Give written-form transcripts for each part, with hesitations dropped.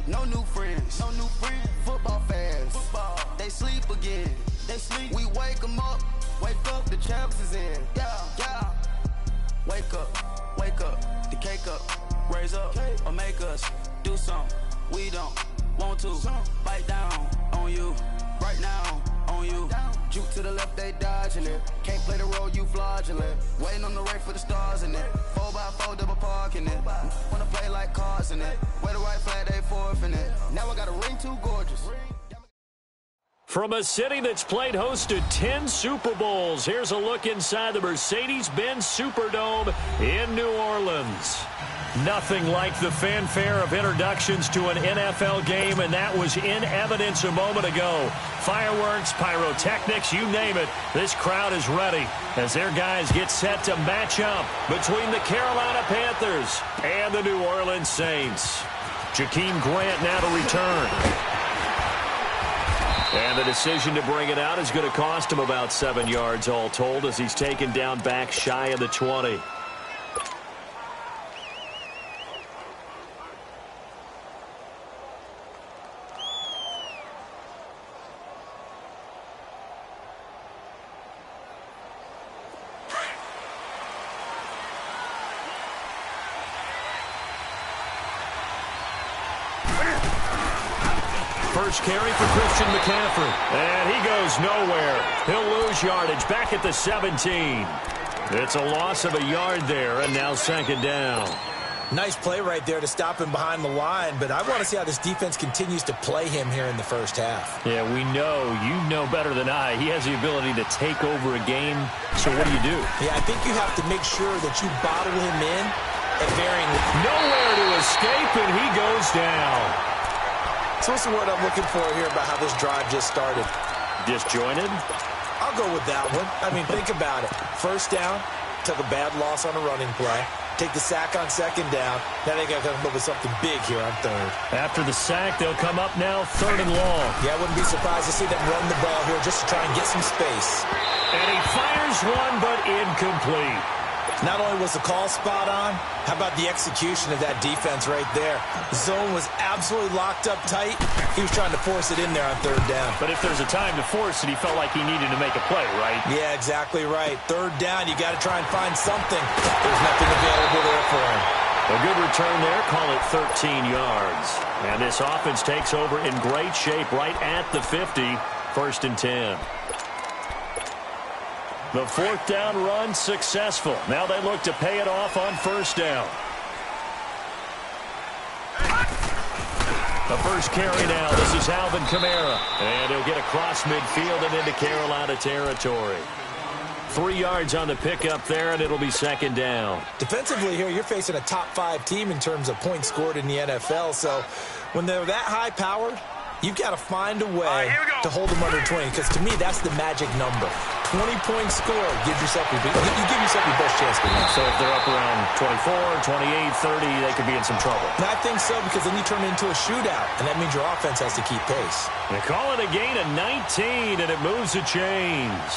No new friends. No new friends. Football fans. Football. They sleep again. They sleep. We wake them up. Wake up. The champs is in. Yeah. Yeah. Wake up. Wake up. The cake up. Raise up. Or make us do something we don't want to. Bite down on you. Right now on you. Juke to the left, they dodging it. Can't play the role, you fraudulent. Waiting on the right for the stars in it. 4x4 double parking it. Wanna play like cars in it. Wear the white flag, they forfeiting it. Now I got a ring too gorgeous. From a city that's played host to 10 Super Bowls, here's a look inside the Mercedes-Benz Superdome in New Orleans. Nothing like the fanfare of introductions to an NFL game, and that was in evidence a moment ago. Fireworks, pyrotechnics, you name it. This crowd is ready as their guys get set to match up between the Carolina Panthers and the New Orleans Saints. Jakeem Grant now to return. And the decision to bring it out is going to cost him about 7 yards all told as he's taken down back shy of the 20. First carry for Christian McCaffrey. And he goes nowhere. He'll lose yardage back at the 17. It's a loss of a yard there, and now second down. Nice play right there to stop him behind the line, but I want to see how this defense continues to play him here in the first half. Yeah, we know. You know better than I. He has the ability to take over a game. So what do? Yeah, I think you have to make sure that you bottle him in at varying. Nowhere to escape, and he goes down. So what's the word I'm looking for here about how this drive just started? Disjointed? I'll go with that one. I mean, think about it. First down, took a bad loss on a running play. Take the sack on second down. Now they got to come up with something big here on third. After the sack, they'll come up now third and long. Yeah, I wouldn't be surprised to see them run the ball here just to try and get some space. And he fires one, but incomplete. Not only was the call spot on, how about the execution of that defense right there? The zone was absolutely locked up tight. He was trying to force it in there on third down. But if there's a time to force it, he felt like he needed to make a play, right? Yeah, exactly right. Third down, you got to try and find something. There's nothing available there for him. A good return there, call it 13 yards. And this offense takes over in great shape right at the 50, 1st and 10. The fourth down run successful. Now they look to pay it off on first down. The first carry now. This is Alvin Kamara. And he'll get across midfield and into Carolina territory. 3 yards on the pickup there, and it'll be second down. Defensively here, you're facing a top-5 team in terms of points scored in the NFL. So when they're that high-powered, you've got to find a way to hold them under 20, because to me, that's the magic number. 20 points scored gives yourself your best chance to win. So if they're up around 24, 28, 30, they could be in some trouble. And I think so, because then you turn it into a shootout, and that means your offense has to keep pace. They call it a gain of 19, and it moves the chains.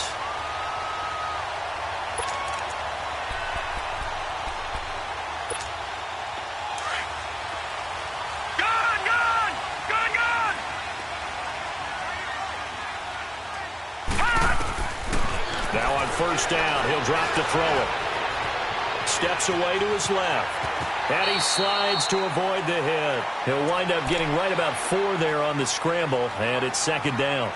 First down, he'll drop to throw it. Steps away to his left. And he slides to avoid the hit. He'll wind up getting right about 4 there on the scramble, and it's second down.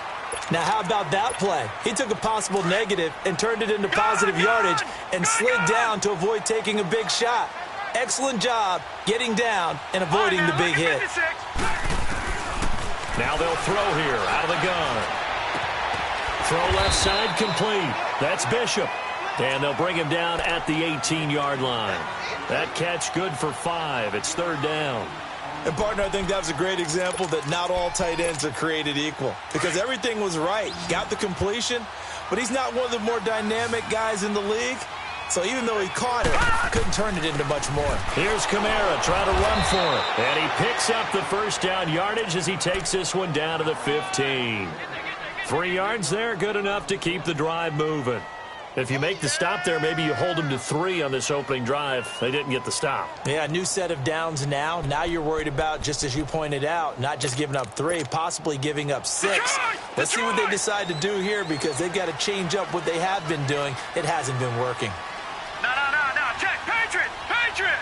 Now, how about that play? He took a possible negative and turned it into positive yardage and slid down to avoid taking a big shot. Excellent job getting down and avoiding the big hit. Now they'll throw here out of the gun. Throw left side complete. That's Bishop. And they'll bring him down at the 18-yard line. That catch good for 5. It's third down. And, partner, I think that was a great example that not all tight ends are created equal, because everything was right. Got the completion, but he's not one of the more dynamic guys in the league. So even though he caught it, couldn't turn it into much more. Here's Kamara trying to run for it. And he picks up the first down yardage as he takes this one down to the 15. 3 yards there, good enough to keep the drive moving. If you make the stop there, maybe you hold them to 3 on this opening drive. They didn't get the stop. Yeah, new set of downs now. Now you're worried about, just as you pointed out, not just giving up 3, possibly giving up 6. Let's see what they decide to do here, because they've got to change up what they have been doing. It hasn't been working. No. Check. Patriot.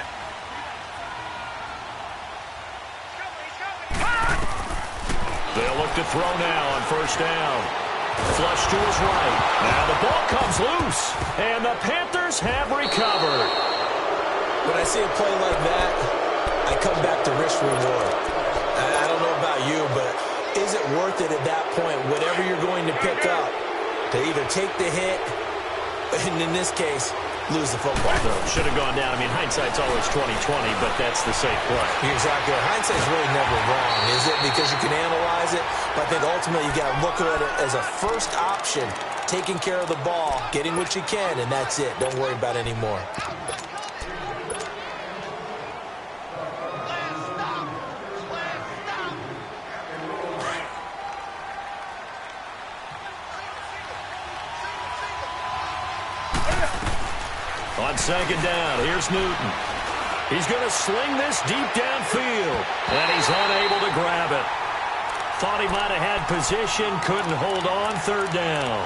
They'll look to throw now on first down. Flush to his right. Now the ball comes loose, and the Panthers have recovered. When I see a play like that, I come back to risk reward. I don't know about you, but is it worth it at that point, whatever you're going to pick up, to either take the hit, and in this case, lose the football? Should have gone down. I mean, hindsight's always 20/20, but that's the safe play. You're exactly right. Hindsight's really never wrong, is it? Because you can analyze it, but I think ultimately you got to look at it as a first option, taking care of the ball, getting what you can, and that's it. Don't worry about any more. On second down, here's Newton. He's going to sling this deep downfield, and he's unable to grab it. Thought he might have had position, couldn't hold on, third down.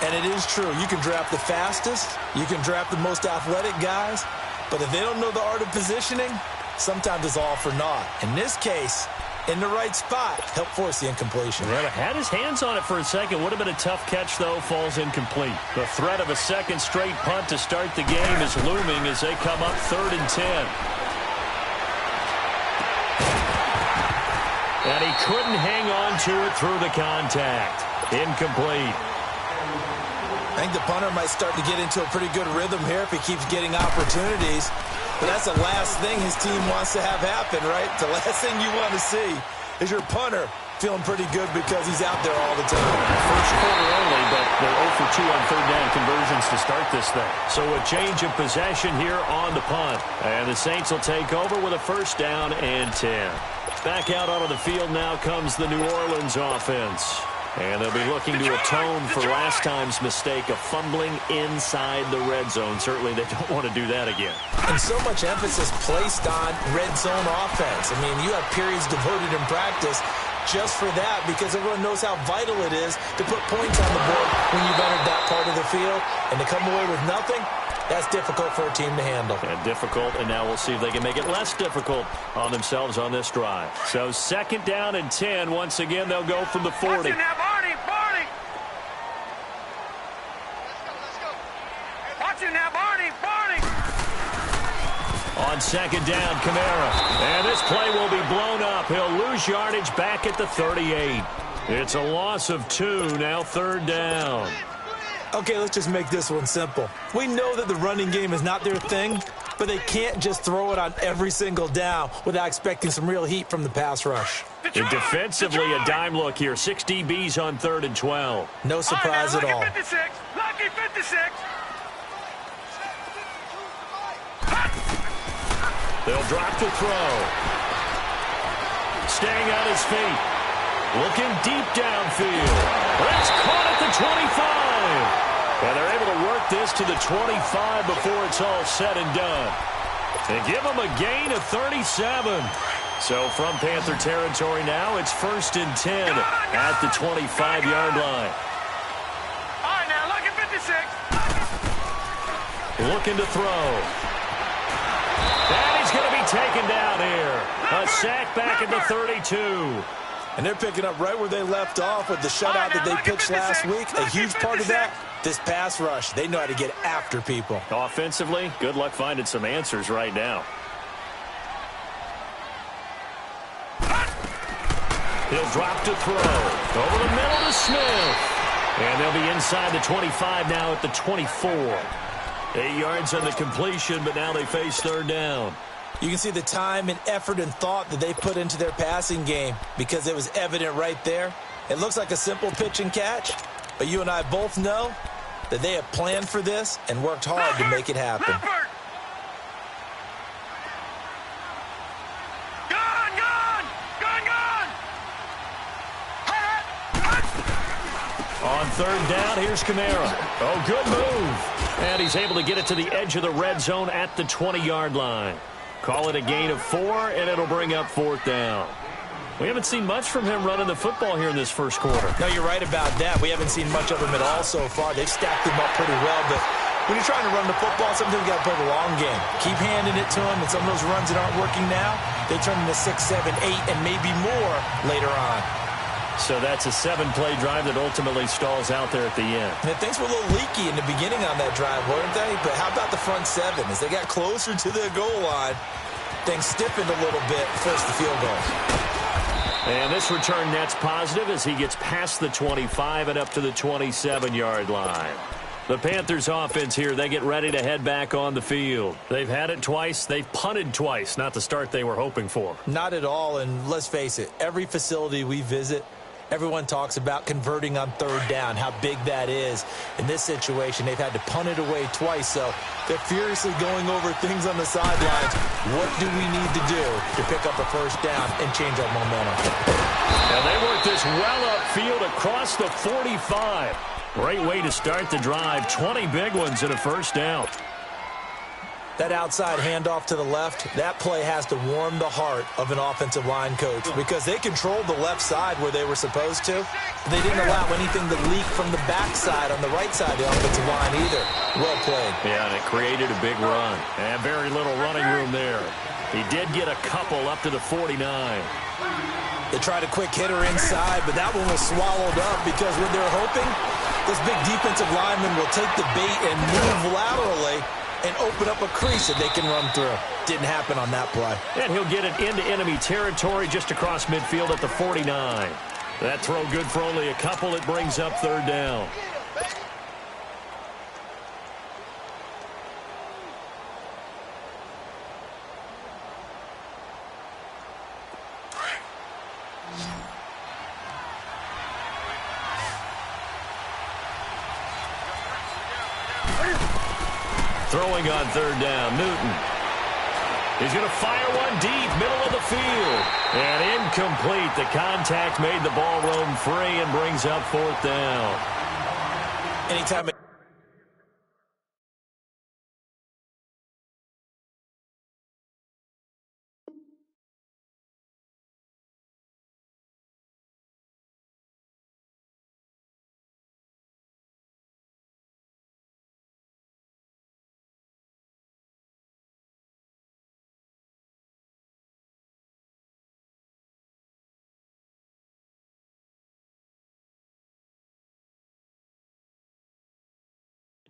And it is true. You can draft the fastest, you can draft the most athletic guys, but if they don't know the art of positioning, sometimes it's all for naught. In this case, in the right spot, help force the incompletion. Well, had his hands on it for a second. Would have been a tough catch, though. Falls incomplete. The threat of a second straight punt to start the game is looming as they come up 3rd and 10. And he couldn't hang on to it through the contact. Incomplete. I think the punter might start to get into a pretty good rhythm here if he keeps getting opportunities. But that's the last thing his team wants to have happen, right? The last thing you want to see is your punter feeling pretty good because he's out there all the time. First quarter only, but they're 0 for 2 on third down conversions to start this thing. So a change of possession here on the punt. And the Saints will take over with a first down and 10. Back out onto the field now comes the New Orleans offense. And they'll be looking to atone for last time's mistake of fumbling inside the red zone. Certainly they don't want to do that again. And so much emphasis placed on red zone offense. I mean, you have periods devoted in practice just for that because everyone knows how vital it is to put points on the board when you've entered that part of the field. And to come away with nothing, that's difficult for a team to handle. And difficult, and now we'll see if they can make it less difficult on themselves on this drive. So second down and 10. Once again, they'll go from the 40. On second down, Kamara. And this play will be blown up. He'll lose yardage back at the 38. It's a loss of 2, now third down. Okay, let's just make this one simple. We know that the running game is not their thing, but they can't just throw it on every single down without expecting some real heat from the pass rush. And defensively, a dime look here. 6 DBs on 3rd and 12. No surprise at all. Lucky 56. They'll drop to throw. Staying on his feet. Looking deep downfield. That's caught at the 25. And they're able to work this to the 25 before it's all said and done. And give them a gain of 37. So from Panther territory now, it's 1st and 10 at the 25-yard line. All right, now look at 56. Looking to throw. And he's going to be taken down here. A sack back at the 32. And they're picking up right where they left off with the shutout that they pitched last week. A huge part of that, this pass rush. They know how to get after people. Offensively, good luck finding some answers right now. He'll drop to throw. Over the middle to Smith. And they'll be inside the 25 now at the 24. 8 yards on the completion, but now they face third down. You can see the time and effort and thought that they put into their passing game because it was evident right there. It looks like a simple pitch and catch, but you and I both know that they have planned for this and worked hard to make it happen. On third down, here's Kamara. Oh, good move. And he's able to get it to the edge of the red zone at the 20-yard line. Call it a gain of 4, and it'll bring up fourth down. We haven't seen much from him running the football here in this first quarter. No, you're right about that. We haven't seen much of him at all so far. They've stacked him up pretty well, but when you're trying to run the football, sometimes you got to play the long game. Keep handing it to him, and some of those runs that aren't working now, they turn into 6, 7, 8, and maybe more later on. So that's a 7-play drive that ultimately stalls out there at the end. And things were a little leaky in the beginning on that drive, weren't they? But how about the front 7? As they got closer to the goal line, things stiffened a little bit, forced the field goal. And this return net's positive as he gets past the 25 and up to the 27-yard line. The Panthers offense here, they get ready to head back on the field. They've had it twice. They've punted twice. Not the start they were hoping for. Not at all, and let's face it, every facility we visit, everyone talks about converting on third down, how big that is. In this situation, they've had to punt it away twice, so they're furiously going over things on the sidelines. What do we need to do to pick up a first down and change our momentum? And they work this well upfield across the 45. Great way to start the drive. 20 big ones and a first down. That outside handoff to the left, that play has to warm the heart of an offensive line coach because they controlled the left side where they were supposed to. They didn't allow anything to leak from the backside on the right side of the offensive line either. Well played. Yeah, and it created a big run. And very little running room there. He did get a couple up to the 49. They tried a quick hitter inside, but that one was swallowed up because when they're hoping, this big defensive lineman will take the bait and move laterally and open up a crease that they can run through. Didn't happen on that play. And he'll get it into enemy territory just across midfield at the 49. That throw good for only a couple. It brings up third down. Throwing on third down, Newton. He's going to fire one deep, middle of the field. And incomplete. The contact made the ball roam free and brings up fourth down. Anytime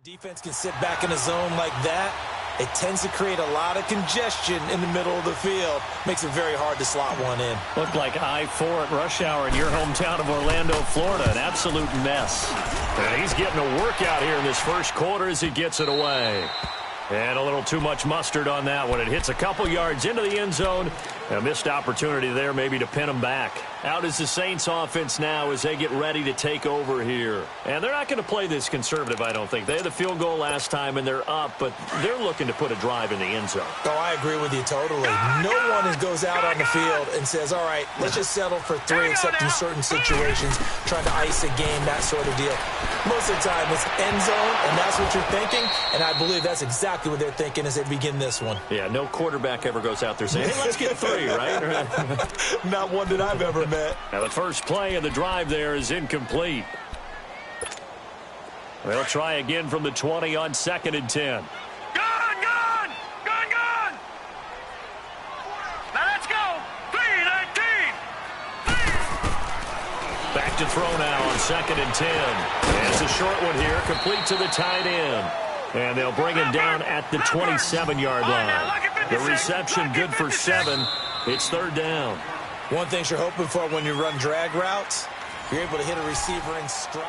defense can sit back in a zone like that, it tends to create a lot of congestion in the middle of the field. Makes it very hard to slot one in. Looked like I-4 at rush hour in your hometown of Orlando, Florida. An absolute mess. And he's getting a workout here in this first quarter as he gets it away. And a little too much mustard on that one. It hits a couple yards into the end zone. A missed opportunity there maybe to pin him back. Out is the Saints offense now as they get ready to take over here. And they're not going to play this conservative, I don't think. They had the field goal last time and they're up, but they're looking to put a drive in the end zone. Oh, I agree with you totally. No one goes out on the field and says, all right, let's just settle for 3 except in certain situations, trying to ice a game, that sort of deal. Most of the time it's end zone, and that's what you're thinking, and I believe that's exactly what they're thinking as they begin this one. Yeah, no quarterback ever goes out there saying, hey, let's get 3, right? Not one that I've ever met. Now the first play of the drive there is incomplete. They'll try again from the 20 on 2nd and 10. Gone! Now let's go! 3-19! Back to throw now on 2nd and 10. It's a short one here, complete to the tight end. And they'll bring him down at the 27-yard line. The reception good for 7. It's third down. One thing you're hoping for when you run drag routes, you're able to hit a receiver in stride.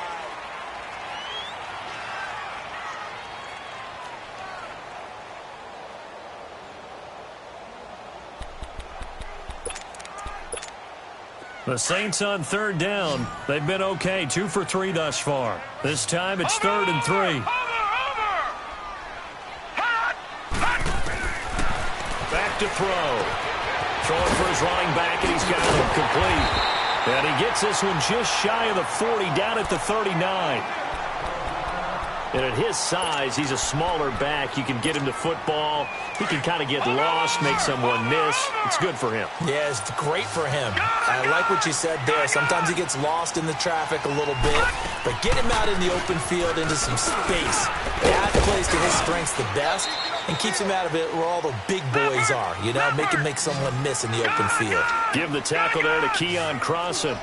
The Saints on third down. They've been okay, 2 for 3 thus far. This time it's 3rd and 3. Back to throw. Throwing for his running back, and he's got him complete. And he gets this one just shy of the 40, down at the 39. And at his size, he's a smaller back. You can get him to football. He can kind of get lost, make someone miss. It's good for him. Yeah, it's great for him. I like what you said there. Sometimes he gets lost in the traffic a little bit, but get him out in the open field into some space. That plays to his strengths the best and keeps him out of it where all the big boys are, you know, make someone miss in the open field. Give the tackle there to Keon Crossan.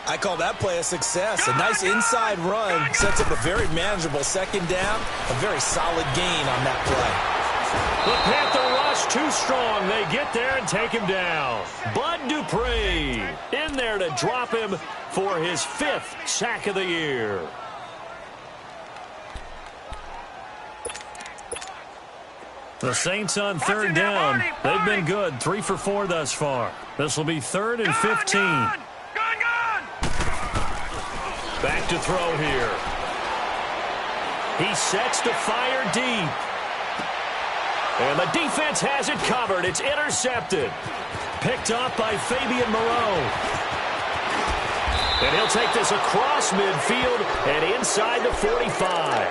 I call that play a success. A nice inside run sets up a very manageable second down, a very solid gain on that play. The Panther rush too strong. They get there and take him down. Bud Dupree in there to drop him for his 5th sack of the year. The Saints on third down. They've been good, 3 for 4 thus far. This will be 3rd and 15. Back to throw here. He sets to fire deep. And the defense has it covered. It's intercepted. Picked off by Fabian Moreau. And he'll take this across midfield and inside the 45.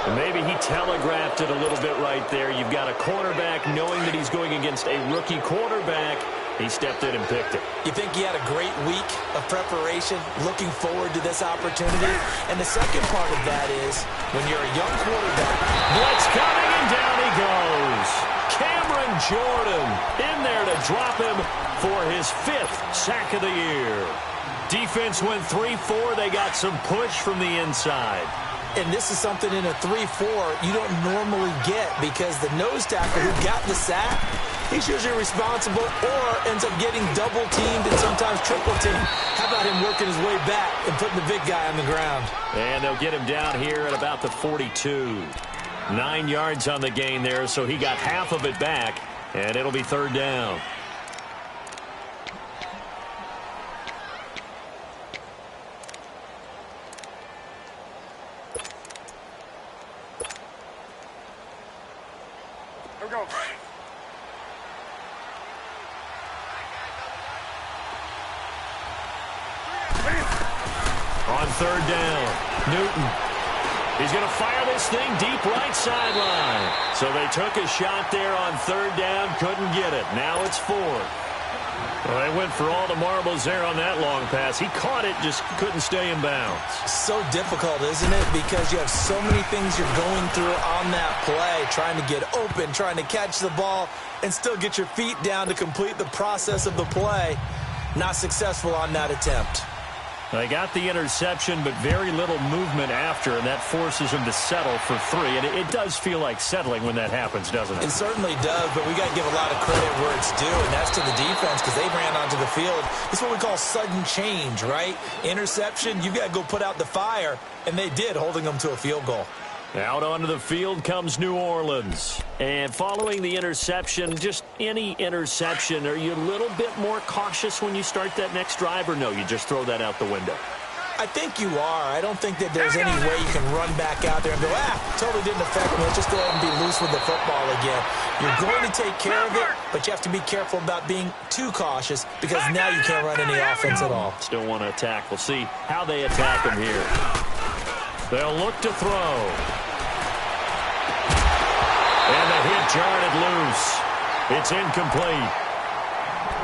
And maybe he telegraphed it a little bit right there. You've got a cornerback knowing that he's going against a rookie quarterback. He stepped in and picked it. You think he had a great week of preparation, looking forward to this opportunity? And the second part of that is, when you're a young quarterback, blitz coming, and down he goes. Cameron Jordan in there to drop him for his 5th sack of the year. Defense went 3-4. They got some push from the inside. And this is something in a 3-4 you don't normally get, because the nose tackle who got the sack, he's usually responsible or ends up getting double-teamed and sometimes triple-teamed. How about him working his way back and putting the big guy on the ground? And they'll get him down here at about the 42. 9 yards on the gain there, so he got half of it back, and it'll be 3rd down. Here we go. On 3rd down, Newton. He's going to fire this thing deep right sideline. So they took a shot there on 3rd down, couldn't get it. Now it's 4th. Well, they went for all the marbles there on that long pass. He caught it, just couldn't stay in bounds. So difficult, isn't it? Because you have so many things you're going through on that play, trying to get open, trying to catch the ball, and still get your feet down to complete the process of the play. Not successful on that attempt. They got the interception, but very little movement after, and that forces them to settle for 3. And it does feel like settling when that happens, doesn't it? It certainly does, but we got to give a lot of credit where it's due, and that's to the defense, because they ran onto the field. It's what we call sudden change, right? Interception, you got to go put out the fire, and they did, holding them to a field goal. Out onto the field comes New Orleans. And following the interception, just any interception, are you a little bit more cautious when you start that next drive, or no, you just throw that out the window? I think you are. I don't think that there's any way you can run back out there and go, totally didn't affect me. Let's just go ahead and be loose with the football again. You're going to take care of it, but you have to be careful about being too cautious, because now you can't run any offense at all. Still want to attack. We'll see how they attack him here. They'll look to throw. And the hit jarred it loose. It's incomplete.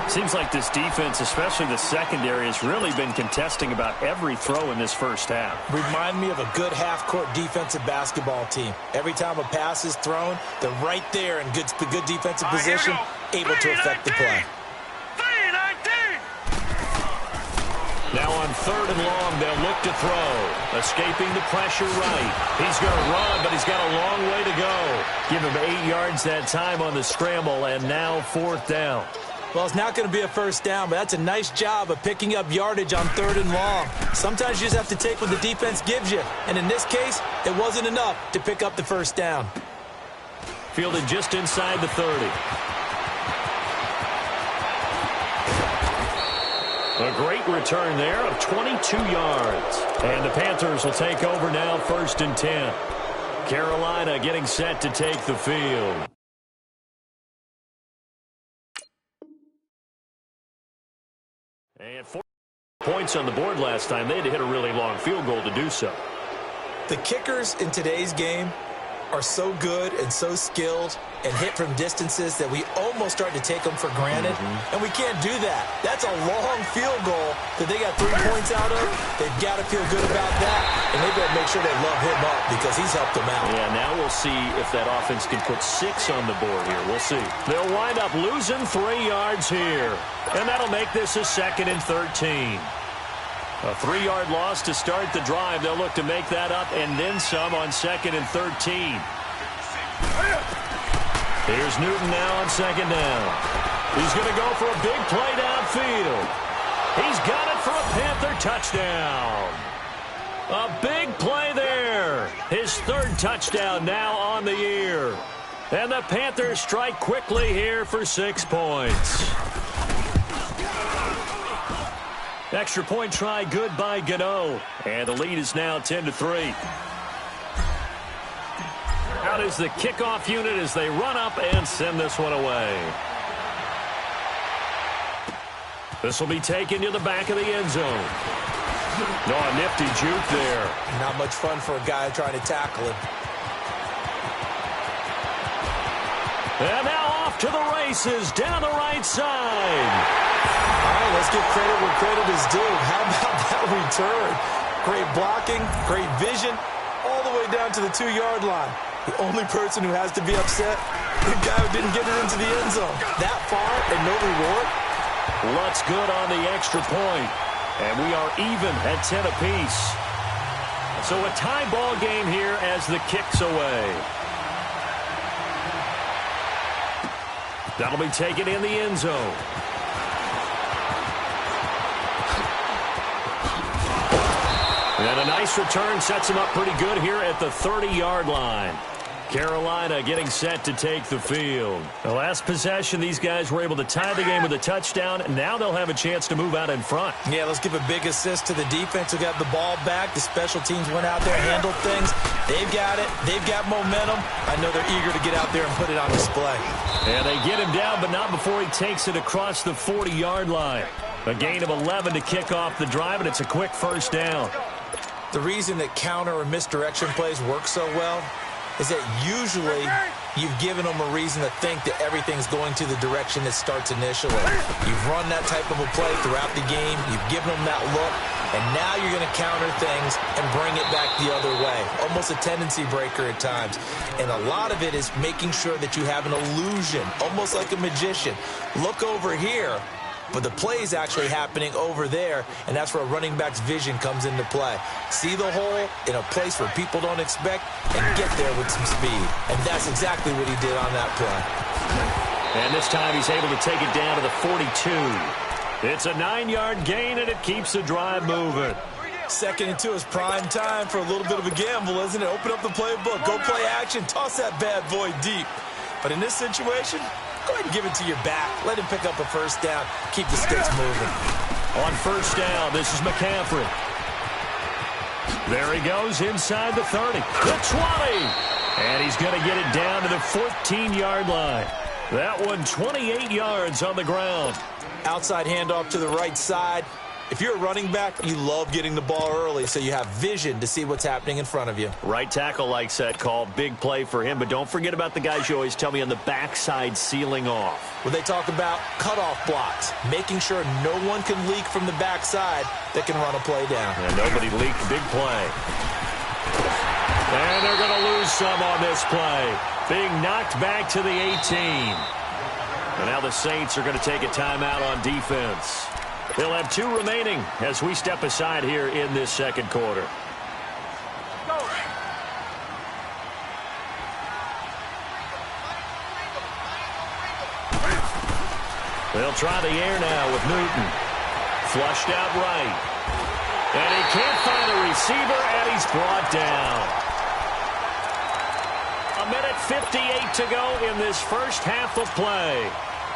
Seems like this defense, especially the secondary, has really been contesting about every throw in this first half. Remind me of a good half-court defensive basketball team. Every time a pass is thrown, they're right there in good defensive position, able to affect the play. Now on 3rd and long, they'll look to throw. Escaping the pressure right. He's going to run, but he's got a long way to go. Give him 8 yards that time on the scramble, and now 4th down. Well, it's not going to be a first down, but that's a nice job of picking up yardage on 3rd and long. Sometimes you just have to take what the defense gives you, and in this case, it wasn't enough to pick up the first down. Fielded just inside the 30. A great return there of 22 yards. And the Panthers will take over now, 1st and 10. Carolina getting set to take the field. And 4 points on the board last time. They had to hit a really long field goal to do so. The kickers in today's game are so good and so skilled and hit from distances that we almost start to take them for granted, and we can't do that. That's a long field goal that they got 3 points out of. They've got to feel good about that, and they've got to make sure they love him up because he's helped them out. Yeah, now we'll see if that offense can put 6 on the board here. We'll see. They'll wind up losing 3 yards here, and that'll make this a 2nd and 13. A 3-yard loss to start the drive. They'll look to make that up and then some on 2nd and 13. Here's Newton now on 2nd down. He's going to go for a big play downfield. He's got it for a Panther touchdown. A big play there. His 3rd touchdown now on the year. And the Panthers strike quickly here for 6 points. Extra point try good by Gano. And the lead is now 10-3. Out is the kickoff unit as they run up and send this one away. This will be taken to the back of the end zone. No, a nifty juke there. Not much fun for a guy trying to tackle him. And now off to the races down the right side. All right, let's give credit where credit is due. How about that return? Great blocking, great vision, all the way down to the 2-yard line. The only person who has to be upset, the guy who didn't get it into the end zone. That far and no reward? Lutz good on the extra point. And we are even at 10 apiece. So a tie ball game here as the kick's away. That'll be taken in the end zone. And a nice return sets him up pretty good here at the 30-yard line. Carolina getting set to take the field. The last possession, these guys were able to tie the game with a touchdown. Now they'll have a chance to move out in front. Yeah, let's give a big assist to the defense who got the ball back. The special teams went out there, handled things. They've got it. They've got momentum. I know they're eager to get out there and put it on display. And they get him down, but not before he takes it across the 40-yard line. A gain of 11 to kick off the drive, and it's a quick 1st down. The reason that counter or misdirection plays work so well is that usually you've given them a reason to think that everything's going to the direction it starts initially. You've run that type of a play throughout the game. You've given them that look, and now you're going to counter things and bring it back the other way. Almost a tendency breaker at times. And a lot of it is making sure that you have an illusion, almost like a magician. Look over here. But the play is actually happening over there, and that's where a running back's vision comes into play. See the hole in a place where people don't expect and get there with some speed. And that's exactly what he did on that play. And this time he's able to take it down to the 42. It's a 9-yard gain, and it keeps the drive moving. 2nd and 2 is prime time for a little bit of a gamble, isn't it? Open up the playbook, go play action, toss that bad boy deep. But in this situation, go ahead and give it to your back. Let him pick up a 1st down. Keep the sticks moving. On 1st down, this is McCaffrey. There he goes inside the 30. The 20. And he's going to get it down to the 14-yard line. That one 28 yards on the ground. Outside handoff to the right side. If you're a running back, you love getting the ball early so you have vision to see what's happening in front of you. Right tackle likes that call. Big play for him, but don't forget about the guys you always tell me on the backside sealing off. When they talk about cutoff blocks, making sure no one can leak from the backside that can run a play down. And nobody leaked. Big play. And they're going to lose some on this play. Being knocked back to the 18. And now the Saints are going to take a timeout on defense. They'll have 2 remaining as we step aside here in this 2nd quarter. They'll try the air now with Newton. Flushed out right. And he can't find a receiver, and he's brought down. 1:58 to go in this first half of play.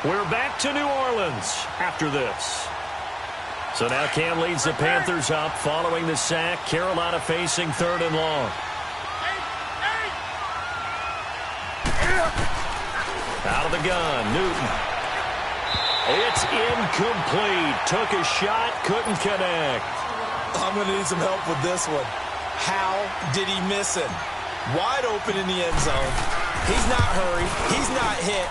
We're back to New Orleans after this. So now Cam leads the Panthers up following the sack. Carolina facing 3rd and long. Out of the gun, Newton. It's incomplete. Took a shot, couldn't connect. I'm going to need some help with this one. How did he miss him? Wide open in the end zone. He's not hurried. He's not hit.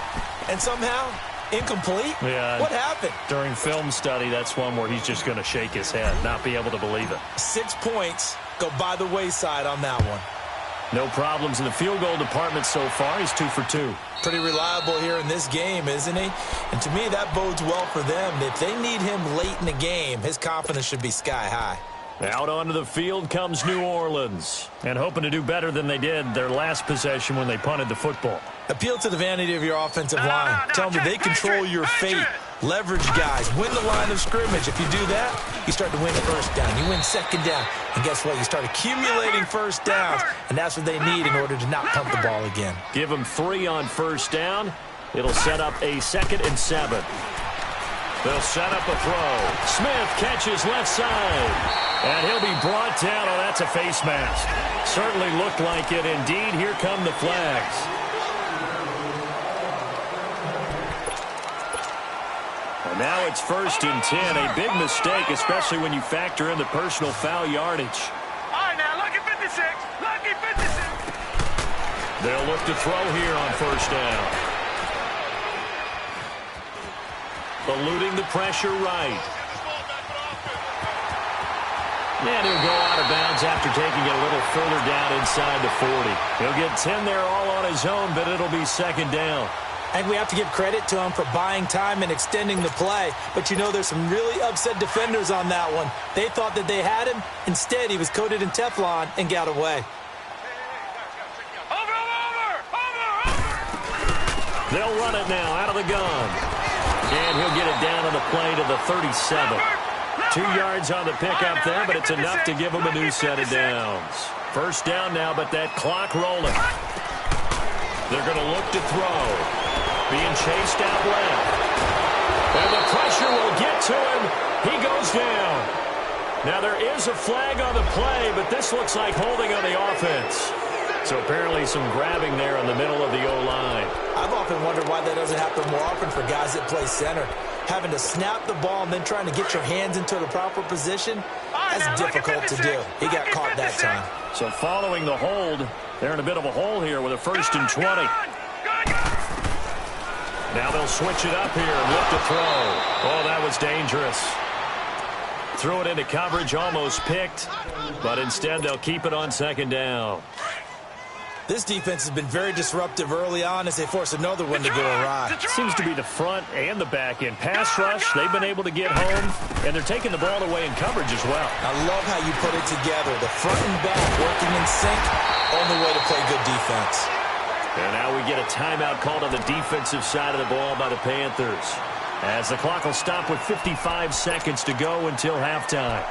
And somehow, incomplete? Yeah. What happened? During film study, that's one where he's just going to shake his head, not be able to believe it. 6 points go by the wayside on that one. No problems in the field goal department so far. He's 2 for 2. Pretty reliable here in this game, isn't he? And to me, that bodes well for them. If they need him late in the game, his confidence should be sky high. Out onto the field comes New Orleans. And hoping to do better than they did their last possession when they punted the football. Appeal to the vanity of your offensive line. Tell them that they control your fate. Leverage guys. Win the line of scrimmage. If you do that, you start to win first down. You win second down. And guess what? You start accumulating first downs. And that's what they need in order to not punt the ball again. Give them 3 on first down. It'll set up a 2nd and 7. They'll set up a throw. Smith catches left side. And he'll be brought down. Oh, that's a face mask. Certainly looked like it. Indeed, here come the flags. And now it's 1st and 10. A big mistake, especially when you factor in the personal foul yardage. All right, now, lucky 56. Lucky 56. They'll look to throw here on first down. Eluding the pressure right. And he'll go out of bounds after taking it a little further down inside the 40. He'll get 10 there all on his own, but it'll be 2nd down. And we have to give credit to him for buying time and extending the play. But, you know, there's some really upset defenders on that one. They thought that they had him. Instead, he was coated in Teflon and got away. They'll run it now out of the gun. And he'll get it down on the play to the 37. 2 yards on the pickup there, but it's enough to give him a new set of downs. First down now, but that clock rolling. They're going to look to throw. Being chased out left. And the pressure will get to him. He goes down. Now there is a flag on the play, but this looks like holding on the offense. So apparently some grabbing there in the middle of the O-line. I've often wondered why that doesn't happen more often for guys that play center. Having to snap the ball and then trying to get your hands into the proper position, that's difficult to do. He got caught that time. So following the hold, they're in a bit of a hole here with a 1st and 20. Now they'll switch it up here and look to throw. Oh, that was dangerous. Threw it into coverage, almost picked, but instead they'll keep it on 2nd down. This defense has been very disruptive early on as they force another one to go awry. Seems to be the front and the back end. Pass rush, they've been able to get home, and they're taking the ball away in coverage as well. I love how you put it together. The front and back working in sync, only way to play good defense. And now we get a timeout called on the defensive side of the ball by the Panthers, as the clock will stop with 55 seconds to go until halftime.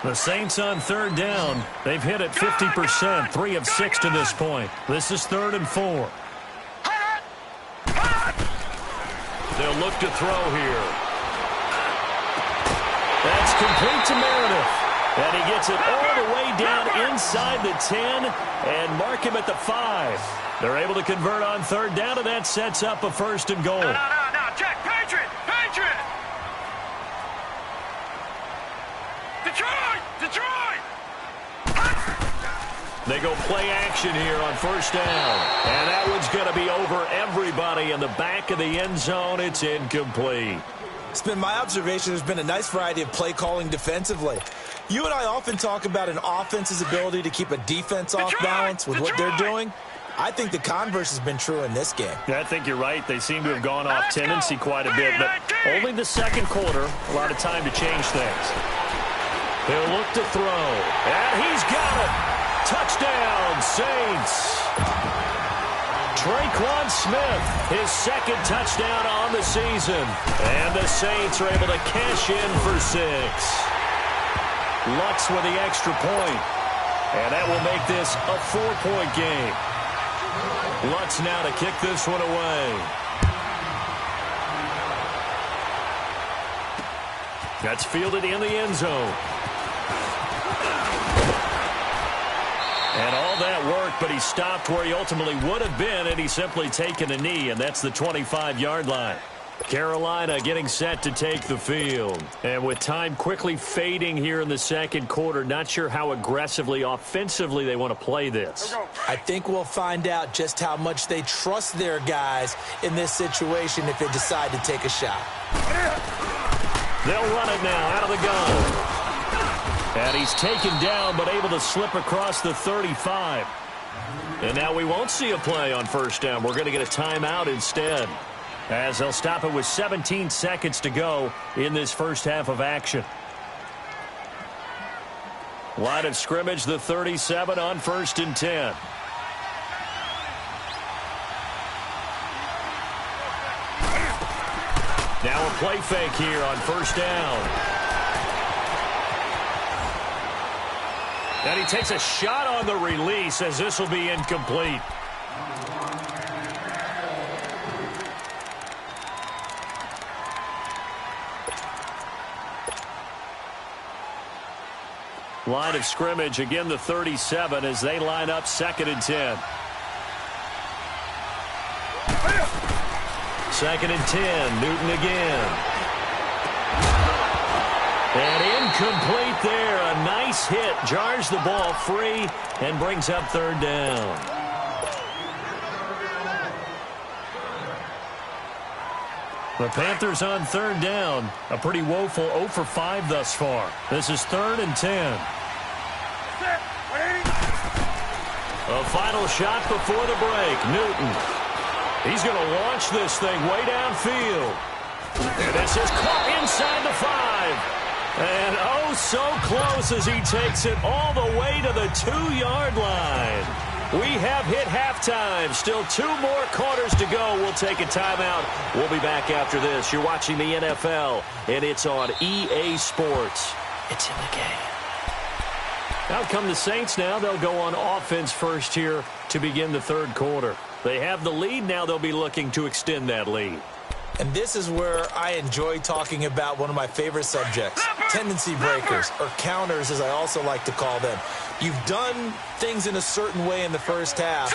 The Saints on 3rd down. They've hit it 50%, 3 of 6 to this point. This is 3rd and 4. They'll look to throw here. That's complete to Meredith. And he gets it all the way down inside the 10 and mark him at the 5. They're able to convert on 3rd down, and that sets up a 1st and goal. No, Jack, Patriot! Detroit! They go play action here on 1st down. And that one's going to be over everybody in the back of the end zone. It's incomplete. It's been my observation there's been a nice variety of play calling defensively. You and I often talk about an offense's ability to keep a defense off balance with what they're doing. I think the converse has been true in this game. Yeah, I think you're right. They seem to have gone off tendency quite a bit, but only the 2nd quarter, a lot of time to change things. He'll look to throw, and he's got it. Touchdown, Saints. Traquan Smith, his 2nd touchdown on the season. And the Saints are able to cash in for 6. Lutz with the extra point. And that will make this a 4-point game. Lutz now to kick this one away. That's fielded in the end zone. And all that work, but he stopped where he ultimately would have been, and he's simply taken a knee, and that's the 25-yard line. Carolina getting set to take the field. And with time quickly fading here in the second quarter, not sure how aggressively, offensively they want to play this. I think we'll find out just how much they trust their guys in this situation if they decide to take a shot. They'll run it now out of the gun. And he's taken down but able to slip across the 35. And now we won't see a play on first down. We're going to get a timeout instead, as they'll stop it with 17 seconds to go in this first half of action. Line of scrimmage, the 37 on 1st and 10. Now a play fake here on first down. And he takes a shot on the release, as this will be incomplete. Line of scrimmage, again the 37 as they line up 2nd and 10. 2nd and 10, Newton again. And incomplete there. A nice hit. Jars the ball free and brings up 3rd down. The Panthers on 3rd down. A pretty woeful 0 for 5 thus far. This is 3rd and 10. A final shot before the break. Newton. He's going to launch this thing way downfield. And this is caught inside the 5. And oh, so close as he takes it all the way to the 2-yard line. We have hit halftime. Still 2 more quarters to go. We'll take a timeout. We'll be back after this. You're watching the NFL, and it's on EA Sports. It's in the game. Out come the Saints now. They'll go on offense first here to begin the 3rd quarter. They have the lead. Now they'll be looking to extend that lead. And this is where I enjoy talking about one of my favorite subjects, tendency breakers, or counters as I also like to call them. You've done things in a certain way in the first half,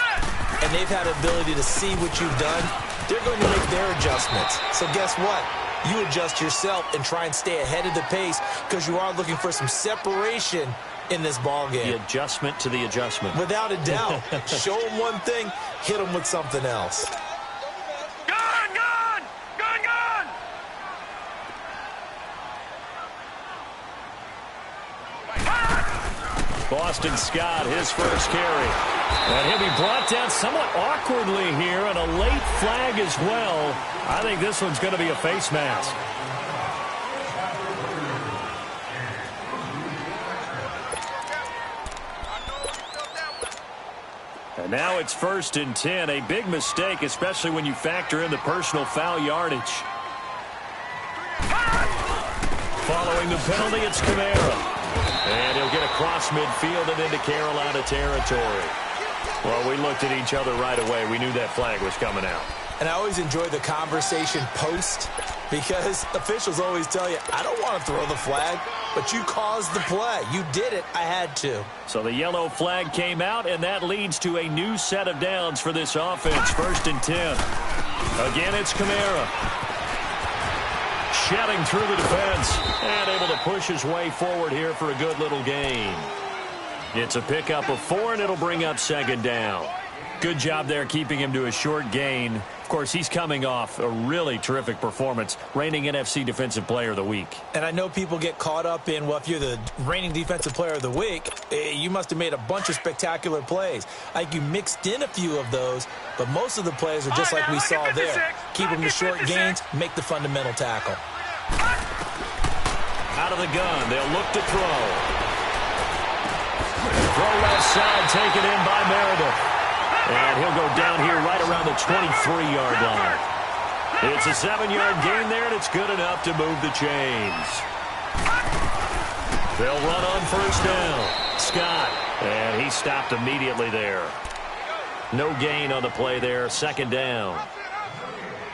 and they've had the ability to see what you've done. They're going to make their adjustments. So guess what? You adjust yourself and try and stay ahead of the pace because you are looking for some separation in this ball game. The adjustment to the adjustment. Without a doubt. Show them one thing, hit them with something else. Boston Scott, his first carry. And he'll be brought down somewhat awkwardly here, and a late flag as well. I think this one's going to be a face mask. And now it's 1st and 10. A big mistake, especially when you factor in the personal foul yardage. Following the penalty, it's Kamara. And he'll get across midfield and into Carolina territory. Well, we looked at each other right away. We knew that flag was coming out. And I always enjoy the conversation post because officials always tell you, I don't want to throw the flag, but you caused the play. You did it. I had to. So the yellow flag came out, and that leads to a new set of downs for this offense. 1st and 10. Again, it's Kamara. Shedding through the defense and able to push his way forward here for a good little gain. It's a pickup of 4, and it'll bring up 2nd down. Good job there keeping him to a short gain. Of course, he's coming off a really terrific performance, reigning NFC Defensive Player of the Week. And I know people get caught up in, well, if you're the reigning Defensive Player of the Week, you must have made a bunch of spectacular plays. I think you mixed in a few of those, but most of the plays are just like we saw there. Keep them to short gains, make the fundamental tackle. Out of the gun, they'll look to throw. Throw left side, taken in by Meredith. And he'll go down here right around the 23-yard line. It's a 7-yard gain there, and it's good enough to move the chains. They'll run on first down. Scott, and he stopped immediately there. No gain on the play there, 2nd down.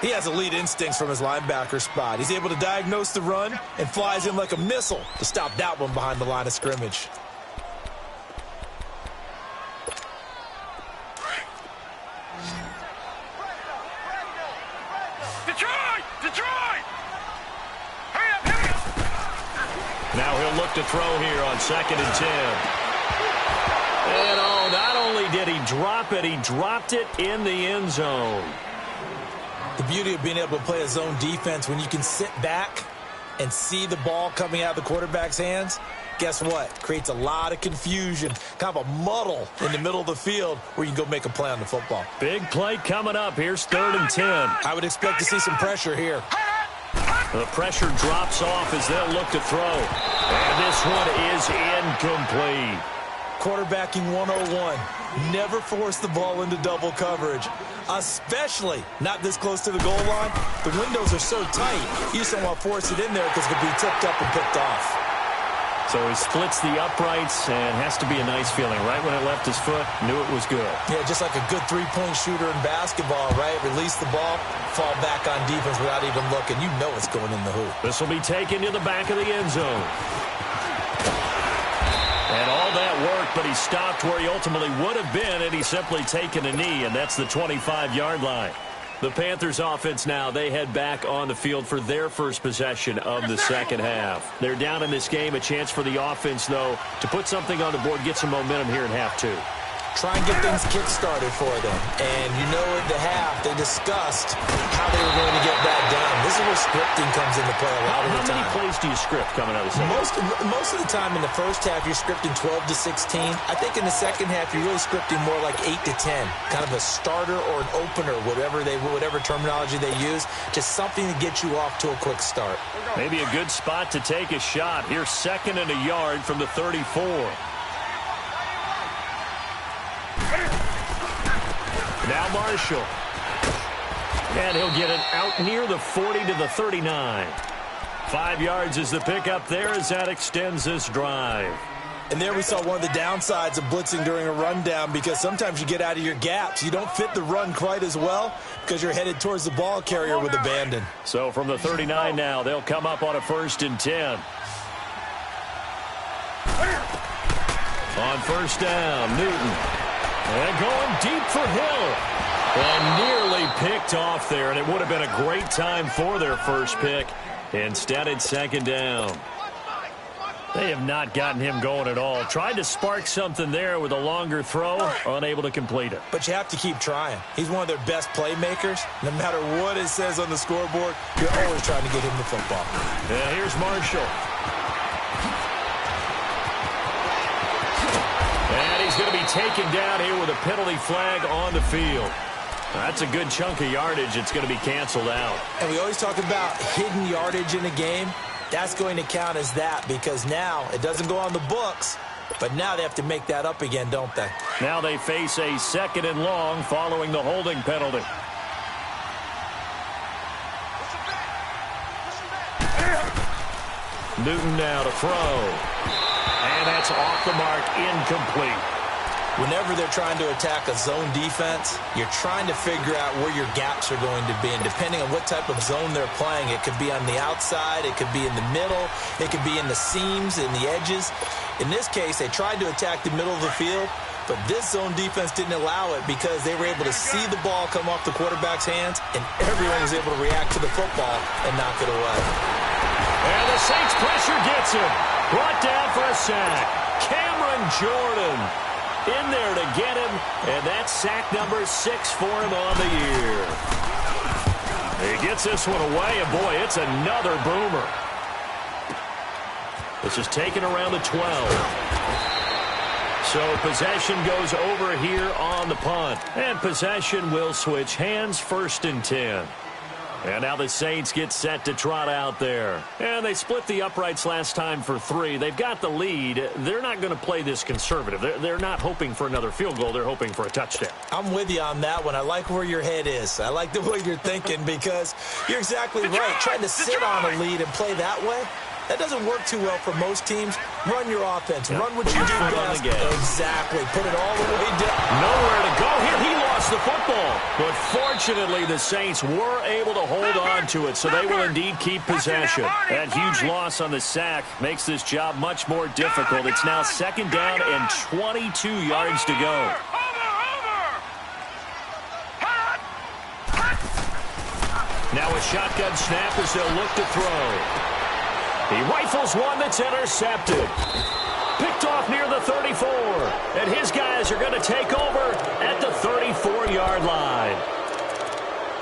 He has elite instincts from his linebacker spot. He's able to diagnose the run and flies in like a missile to stop that one behind the line of scrimmage. Now he'll look to throw here on 2nd and 10. And not only did he drop it, he dropped it in the end zone. The beauty of being able to play a zone defense when you can sit back and see the ball coming out of the quarterback's hands, guess what? Creates a lot of confusion, kind of a muddle in the middle of the field where you can go make a play on the football. Big play coming up. Here's 3rd and 10. I would expect to see some pressure here. The pressure drops off as they'll look to throw. And this one is incomplete. Quarterbacking 101. Never force the ball into double coverage, especially not this close to the goal line. The windows are so tight, you just don't want to force it in there because it could be tipped up and picked off. So he splits the uprights and has to be a nice feeling. Right when it left his foot, knew it was good. Yeah, just like a good three-point shooter in basketball, right? Release the ball, fall back on defense without even looking. You know it's going in the hoop. This will be taken to the back of the end zone. And all that worked, but he stopped where he ultimately would have been had he simply taken a knee, and that's the 25-yard line. The Panthers offense now, they head back on the field for their first possession of the second half. They're down in this game. A chance for the offense, though, to put something on the board, get some momentum here in half 2. Try and get things kick-started for them. And you know at the half, they discussed how they were going to get that done. This is where scripting comes into play a lot of the time. How many plays do you script coming out of the second half? Most of the time in the first half, you're scripting 12 to 16. I think in the second half, you're really scripting more like 8 to 10. Kind of a starter or an opener, whatever terminology they use. Just something to get you off to a quick start. Maybe a good spot to take a shot. Here's 2nd and a yard from the 34. Now Marshall. And he'll get it out near the 40 to the 39. 5 yards is the pickup there as that extends this drive. And there we saw one of the downsides of blitzing during a rundown because sometimes you get out of your gaps. You don't fit the run quite as well because you're headed towards the ball carrier with abandon. So from the 39 now, they'll come up on a 1st and 10. On 1st down, Newton. And going deep for Hill. And nearly picked off there, and it would have been a great time for their first pick. Instead, it's 2nd down. They have not gotten him going at all. Tried to spark something there with a longer throw, unable to complete it. But you have to keep trying. He's one of their best playmakers. No matter what it says on the scoreboard, you're always trying to get him the football. Yeah, here's Marshall. And he's going to be taken down here with a penalty flag on the field. That's a good chunk of yardage. It's going to be canceled out. And we always talk about hidden yardage in a game. That's going to count as that because now it doesn't go on the books, but now they have to make that up again, don't they? Now they face a 2nd and long following the holding penalty. Newton now to throw. And that's off the mark, incomplete. Whenever they're trying to attack a zone defense, you're trying to figure out where your gaps are going to be. And depending on what type of zone they're playing, it could be on the outside, it could be in the middle, it could be in the seams, in the edges. In this case, they tried to attack the middle of the field, but this zone defense didn't allow it because they were able to see the ball come off the quarterback's hands, and everyone was able to react to the football and knock it away. And the Saints pressure gets him. Brought down for a sack. Cameron Jordan in there to get him, and that's sack number 6 for him on the year. He gets this one away, and boy, it's another boomer. This is taken around the 12. So possession goes over here on the punt, and possession will switch hands, 1st and 10. And now the Saints get set to trot out there. And they split the uprights last time for 3. They've got the lead. They're not going to play this conservative. They're not hoping for another field goal. They're hoping for a touchdown. I'm with you on that one. I like where your head is. I like the way you're thinking because you're exactly right. Trying to sit on a lead and play that way, that doesn't work too well for most teams. Run your offense. Yep. Run what you do best. Exactly. Put it all the way down. Nowhere to go here. He lost the football. But fortunately, the Saints were able to hold on to it, so they will indeed keep possession. That huge loss on the sack makes this job much more difficult. It's now 2nd down and 22 yards to go. Now a shotgun snap as they'll look to throw. He rifles one that's intercepted. Picked off near the 34. And his guys are going to take over at the 34-yard line.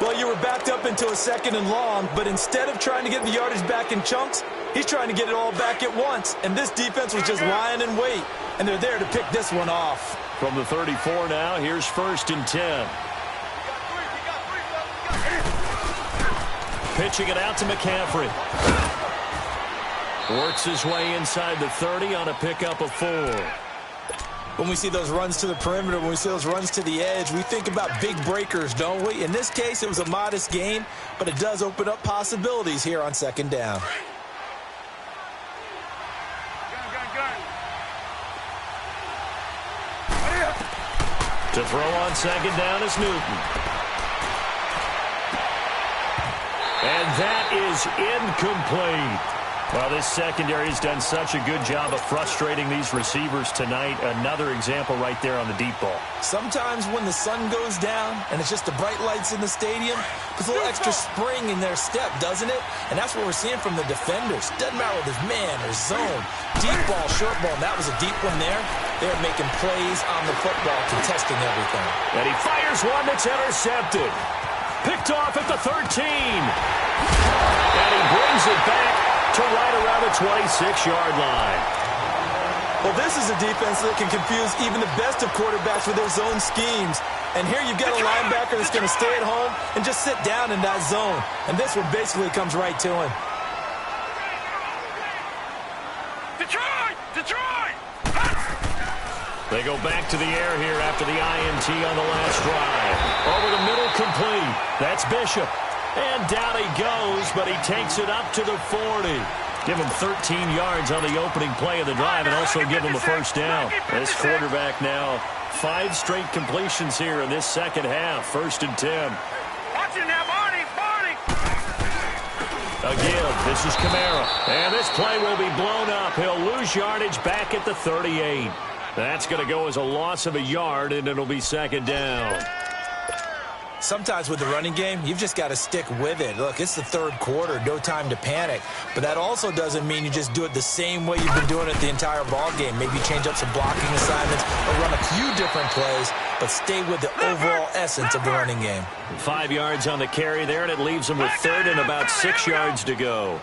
Well, you were backed up into a 2nd and long, but instead of trying to get the yardage back in chunks, he's trying to get it all back at once. And this defense was just lying in wait, and they're there to pick this one off. From the 34 now, here's 1st and 10. Pitching it out to McCaffrey. Works his way inside the 30 on a pickup of 4. When we see those runs to the perimeter, when we see those runs to the edge, we think about big breakers, don't we? In this case, it was a modest gain, but it does open up possibilities here on 2nd down. To throw on 2nd down is Newton. And that is incomplete. Well, this secondary has done such a good job of frustrating these receivers tonight. Another example right there on the deep ball. Sometimes when the sun goes down and it's just the bright lights in the stadium, there's a little extra spring in their step, doesn't it? And that's what we're seeing from the defenders. Doesn't matter whether it's man or zone. Deep ball, short ball, and that was a deep one there. They're making plays on the football, contesting everything. And he fires one that's intercepted. Picked off at the 13. And he brings it back to right around the 26-yard line. Well, this is a defense that can confuse even the best of quarterbacks with their zone schemes. And here you've got a linebacker that's going to stay at home and just sit down in that zone. And this one basically comes right to him. Detroit! They go back to the air here after the INT on the last drive. Over the middle, complete. That's Bishop. And down he goes, but he takes it up to the 40. Give him 13 yards on the opening play of the drive and also give him a 1st down. This quarterback now 5 straight completions here in this second half. 1st and 10. Watch it now, Barney! Again, this is Kamara. And this play will be blown up. He'll lose yardage back at the 38. That's going to go as a loss of a yard, and it'll be 2nd down. Sometimes with the running game, you've just got to stick with it. Look, it's the 3rd quarter, no time to panic. But that also doesn't mean you just do it the same way you've been doing it the entire ball game. Maybe change up some blocking assignments or run a few different plays, but stay with the overall essence of the running game. 5 yards on the carry there, and it leaves them with 3rd and about 6 yards to go.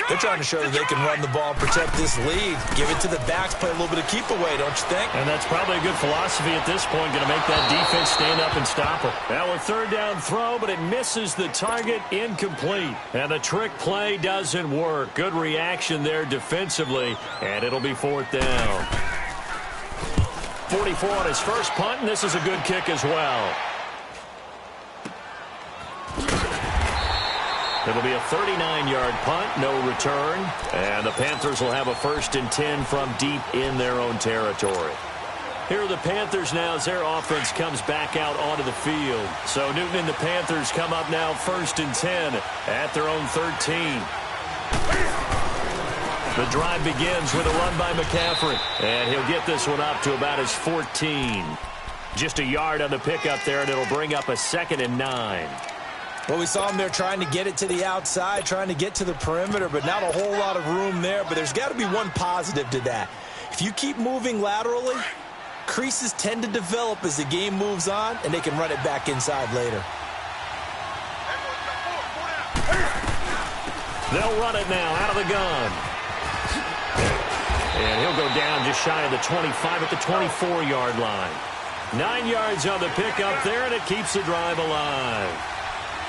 They're trying to show that they can run the ball and protect this lead. Give it to the backs, play a little bit of keep away, don't you think? And that's probably a good philosophy at this point, going to make that defense stand up and stop it. Now a 3rd down throw, but it misses the target, incomplete. And the trick play doesn't work. Good reaction there defensively, and it'll be 4th down. 44 on his first punt, and this is a good kick as well. It'll be a 39-yard punt, no return. And the Panthers will have a 1st and 10 from deep in their own territory. Here are the Panthers now as their offense comes back out onto the field. So Newton and the Panthers come up now 1st and 10 at their own 13. The drive begins with a run by McCaffrey. And he'll get this one up to about his 14. Just a yard on the pickup there, and it'll bring up a 2nd and 9. Well, we saw him there trying to get it to the outside, trying to get to the perimeter, but not a whole lot of room there. But there's got to be one positive to that. If you keep moving laterally, creases tend to develop as the game moves on, and they can run it back inside later. They'll run it now out of the gun. And he'll go down just shy of the 25 at the 24-yard line. 9 yards on the pickup there, and it keeps the drive alive.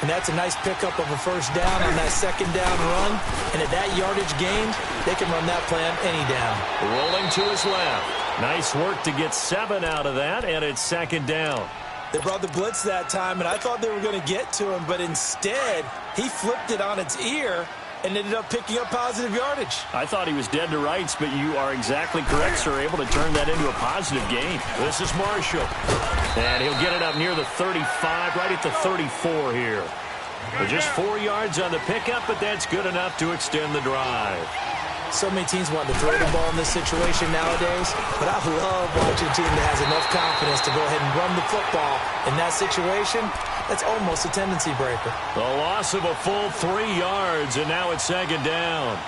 And that's a nice pickup of a 1st down on that 2nd down run. And at that yardage gain, they can run that play on any down. Rolling to his left. Nice work to get 7 out of that, and it's 2nd down. They brought the blitz that time, and I thought they were going to get to him, but instead, he flipped it on its ear and ended up picking up positive yardage. I thought he was dead to rights, but you are exactly correct, sir. Able to turn that into a positive gain. This is Marshall. And he'll get it up near the 35, right at the 34 here. But just 4 yards on the pickup, but that's good enough to extend the drive. So many teams want to throw the ball in this situation nowadays, but I love watching a team that has enough confidence to go ahead and run the football. In that situation, that's almost a tendency breaker. The loss of a full 3 yards, and now it's 2nd down.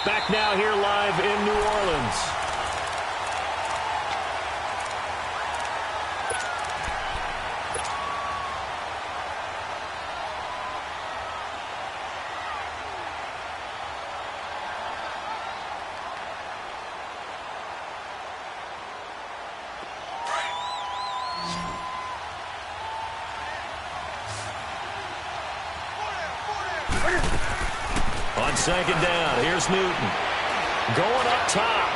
Back now here live in New Orleans. On second down, here's Newton. Going up top.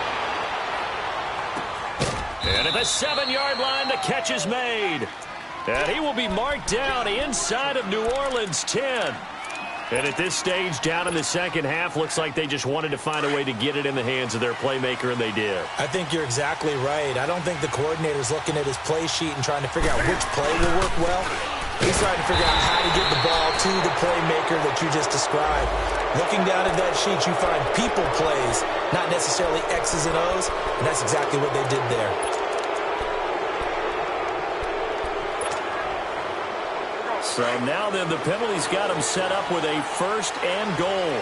And at the 7-yard line, the catch is made. And he will be marked down inside of New Orleans 10. And at this stage, down in the second half, looks like they just wanted to find a way to get it in the hands of their playmaker, and they did. I think you're exactly right. I don't think the coordinator's looking at his play sheet and trying to figure out which play will work well. He's trying to figure out how to get the ball to the playmaker that you just described. Looking down at that sheet, you find people plays, not necessarily X's and O's, and that's exactly what they did there. So now then, the penalty's got him set up with a 1st and goal.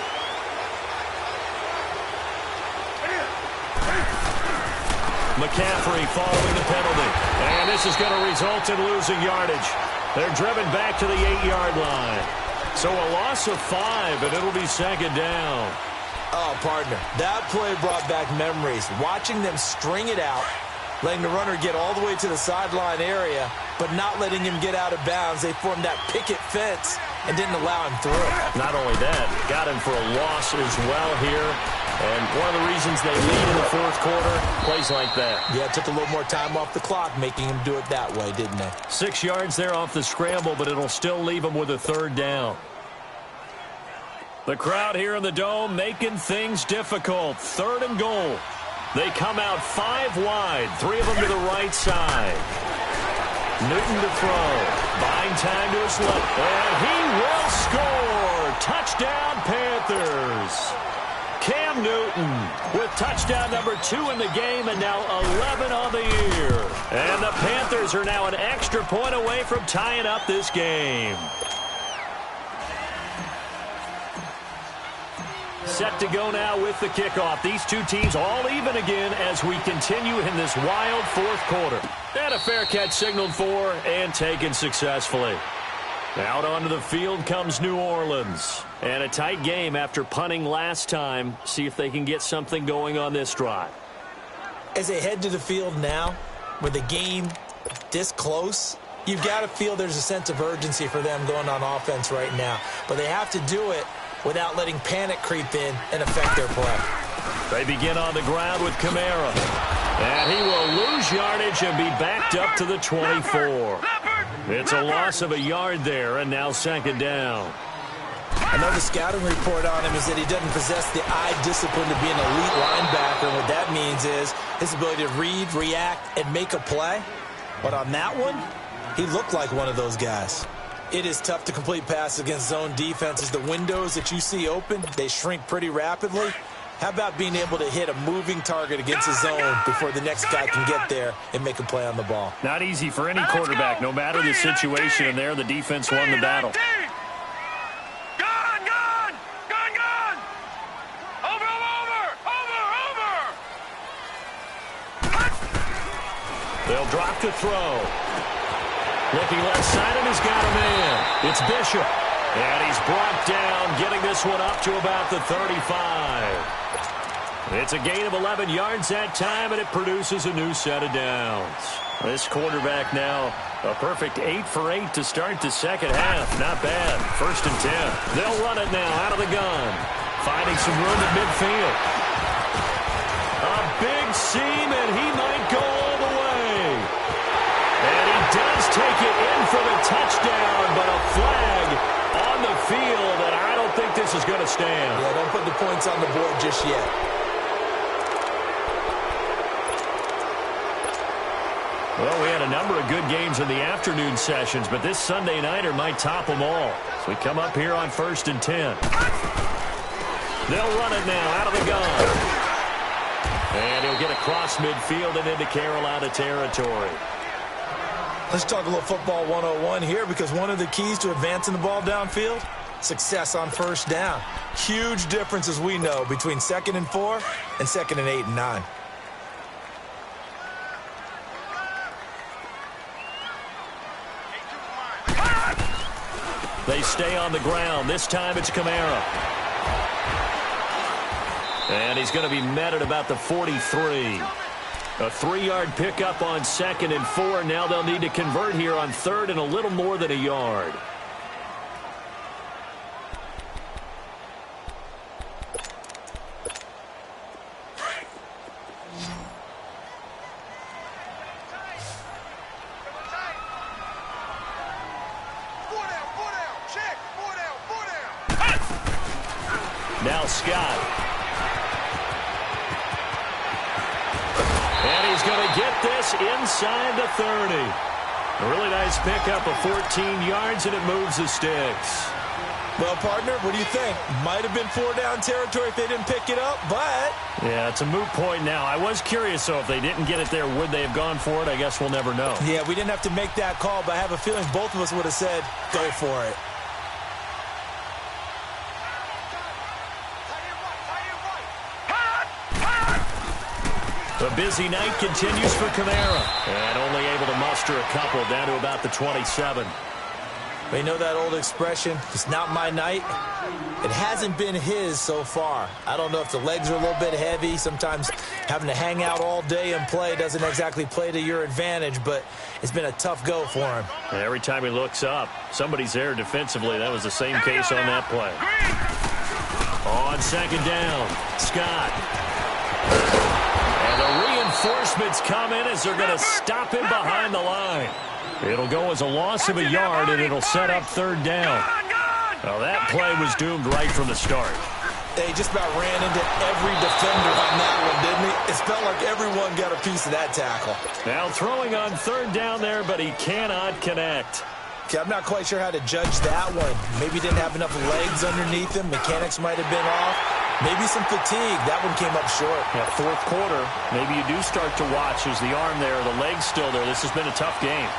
McCaffrey following the penalty. And this is going to result in losing yardage. They're driven back to the 8-yard line. So a loss of 5, and it'll be second down. Oh, partner, that play brought back memories. Watching them string it out, letting the runner get all the way to the sideline area, but not letting him get out of bounds. They formed that picket fence and didn't allow him through. Not only that, got him for a loss as well here. And one of the reasons they lead in the 4th quarter, plays like that. Yeah, it took a little more time off the clock, making him do it that way, didn't they? 6 yards there off the scramble, but it'll still leave him with a 3rd down. The crowd here in the Dome making things difficult. 3rd and goal. They come out 5 wide, 3 of them to the right side. Newton to throw. Buying time to his left. And he will score. Touchdown, Panthers. Cam Newton with touchdown number 2 in the game and now 11 on the year. And the Panthers are now an extra point away from tying up this game. Set to go now with the kickoff. These two teams all even again as we continue in this wild 4th quarter. And a fair catch signaled for and taken successfully. Out onto the field comes New Orleans. And a tight game after punting last time. See if they can get something going on this drive. As they head to the field now, with the game this close, you've got to feel there's a sense of urgency for them going on offense right now. But they have to do it without letting panic creep in and affect their play. They begin on the ground with Kamara. And he will lose yardage and be backed up to the 24. It's a loss of a yard there, and now second down. I know the scouting report on him is that he doesn't possess the eye discipline to be an elite linebacker. And what that means is his ability to read, react, and make a play. But on that one, he looked like one of those guys. It is tough to complete passes against zone defenses. The windows that you see open, they shrink pretty rapidly. How about being able to hit a moving target against a zone before the next guy can get there and make a play on the ball? Not easy for any quarterback, no matter the situation. And there, the defense won the battle. Gone! Over! They'll drop to throw. Looking left side, and he's got a man. It's Bishop. And he's brought down, getting this one up to about the 35. It's a gain of 11 yards that time, and it produces a new set of downs. This quarterback now, a perfect 8 for 8 to start the second half. Not bad. 1st and 10. They'll run it now out of the gun. Finding some room at midfield. A big seam, and he might go all the way. And he does take it in for the touchdown, but a flag on the field, and I don't think this is going to stand. Yeah, don't put the points on the board just yet. Well, we had a number of good games in the afternoon sessions, but this Sunday nighter might top them all. So we come up here on 1st and 10. They'll run it now out of the gun. And he'll get across midfield and into Carolina territory. Let's talk a little football 101 here, because one of the keys to advancing the ball downfield Success on first down. Huge difference, as we know, between 2nd and 4 and 2nd and 8 and 9. They stay on the ground. This time it's Kamara. And he's going to be met at about the 43. A 3-yard pickup on 2nd and 4. Now they'll need to convert here on 3rd and a little more than a yard. Now Scott. And he's going to get this inside the 30. A really nice pickup of 14 yards, and it moves the sticks. Well, partner, what do you think? Might have been 4-down territory if they didn't pick it up, but... Yeah, it's a moot point now. I was curious, though, if they didn't get it there, would they have gone for it? I guess we'll never know. Yeah, we didn't have to make that call, but I have a feeling both of us would have said, go for it. The busy night continues for Kamara. And only able to muster a couple down to about the 27. We know that old expression, it's not my night. It hasn't been his so far. I don't know if the legs are a little bit heavy. Sometimes having to hang out all day and play doesn't exactly play to your advantage, but it's been a tough go for him. And every time he looks up, somebody's there defensively. That was the same case on that play. On 2nd down, Scott. And the reinforcements come in as they're going to stop him behind the line. It'll go as a loss of a yard, and it'll set up 3rd down. Well, that play was doomed right from the start. They just about ran into every defender on that one, didn't he? It felt like everyone got a piece of that tackle. Now throwing on 3rd down there, but he cannot connect. Okay, I'm not quite sure how to judge that one. Maybe he didn't have enough legs underneath him. Mechanics might have been off. Maybe some fatigue. That one came up short. Yeah, 4th quarter, maybe you do start to watch as the arm there, the leg's still there. This has been a tough game.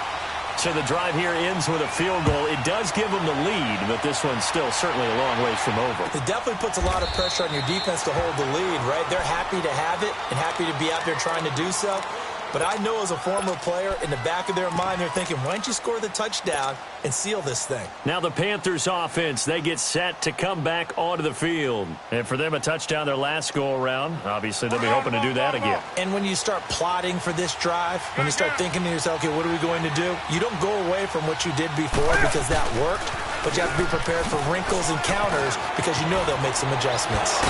So the drive here ends with a field goal. It does give them the lead, but this one's still certainly a long ways from over. It definitely puts a lot of pressure on your defense to hold the lead, right? They're happy to have it and happy to be out there trying to do so. But I know as a former player, in the back of their mind, they're thinking, why don't you score the touchdown and seal this thing? Now the Panthers offense, they get set to come back onto the field. And for them, a touchdown their last go-around. Obviously, they'll be hoping to do that again. And when you start plotting for this drive, when you start thinking to yourself, okay, what are we going to do? You don't go away from what you did before because that worked, but you have to be prepared for wrinkles and counters because you know they'll make some adjustments.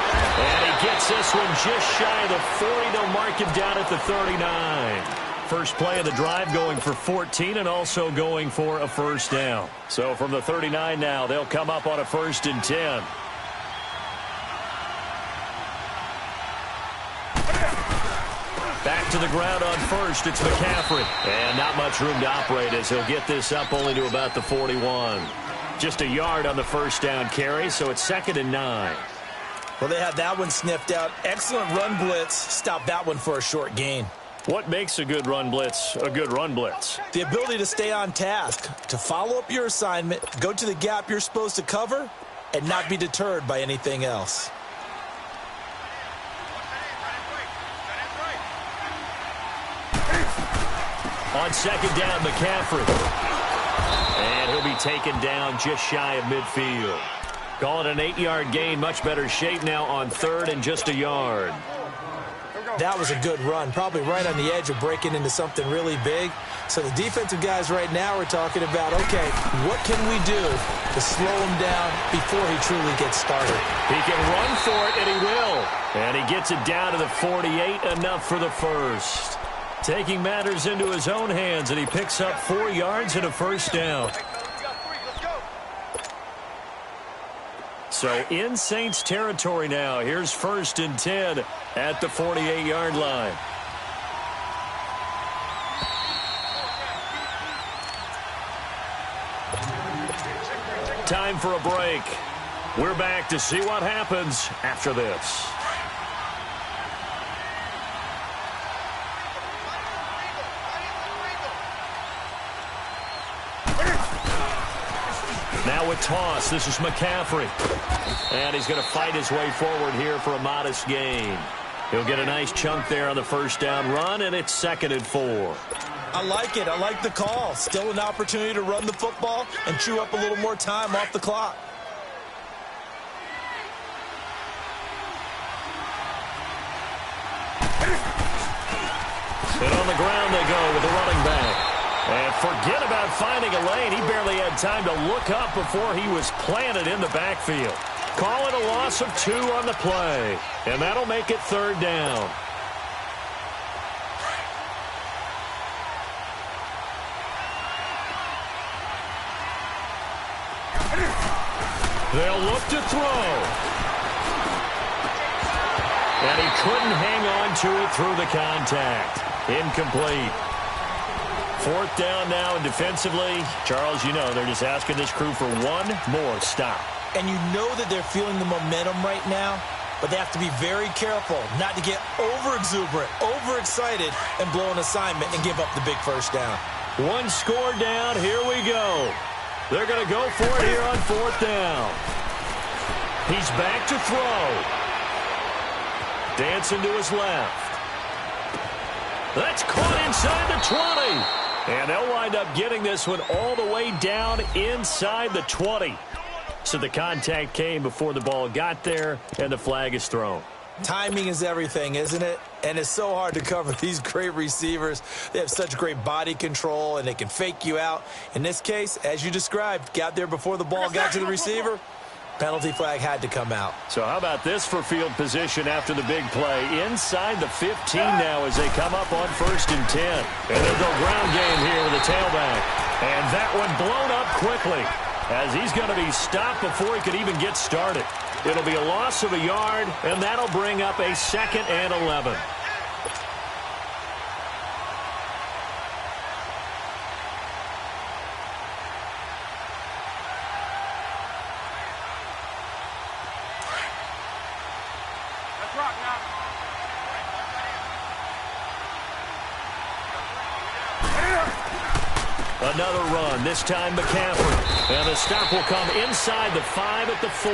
And he gets this one just shy of the 40. They'll mark him down at the 39. First play of the drive going for 14 and also going for a 1st down. So from the 39 now, they'll come up on a 1st and 10. Back to the ground on 1st. It's McCaffrey. And not much room to operate as he'll get this up only to about the 41. Just a yard on the 1st down carry, so it's 2nd and 9. Well, they had that one sniffed out. Excellent run blitz. Stop that one for a short gain. What makes a good run blitz a good run blitz? The ability to stay on task, to follow up your assignment, go to the gap you're supposed to cover, and not be deterred by anything else. On 2nd down, McCaffrey. And he'll be taken down just shy of midfield. Call it an 8-yard gain. Much better shape now on 3rd and just a yard. That was a good run. Probably right on the edge of breaking into something really big. So the defensive guys right now are talking about, okay, what can we do to slow him down before he truly gets started? He can run for it, and he will. And he gets it down to the 48, enough for the 1st. Taking matters into his own hands, and he picks up 4 yards and a 1st down. So in Saints territory now. Here's 1st and 10 at the 48-yard line. Time for a break. We're back to see what happens after this. Now with toss, this is McCaffrey. And he's going to fight his way forward here for a modest gain. He'll get a nice chunk there on the first down run, and it's 2nd and 4. I like it. I like the call. Still an opportunity to run the football and chew up a little more time off the clock. And on the ground they go with the running back. And forget about finding a lane. He barely had time to look up before he was planted in the backfield. Call it a loss of 2 on the play. And that'll make it 3rd down. They'll look to throw. And he couldn't hang on to it through the contact. Incomplete. 4th down now, and defensively, Charles, you know, they're just asking this crew for one more stop. And you know that they're feeling the momentum right now, but they have to be very careful not to get over-exuberant, overexcited, and blow an assignment and give up the big first down. 1 score down. Here we go. They're going to go for it here on 4th down. He's back to throw. Dancing to his left. That's caught inside the 20. And they'll wind up getting this one all the way down inside the 20. So the contact came before the ball got there, and the flag is thrown. Timing is everything, isn't it? And it's so hard to cover these great receivers. They have such great body control, and they can fake you out. In this case, as you described, got there before the ball got to the receiver. Penalty flag had to come out. So how about this for field position after the big play? Inside the 15 now as they come up on 1st and 10. And they'll go ground game here with the tailback. And that one blown up quickly as he's going to be stopped before he could even get started. It'll be a loss of a yard, and that'll bring up a 2nd and 11. Another run, this time McCaffrey. And the stop will come inside the 5 at the 4.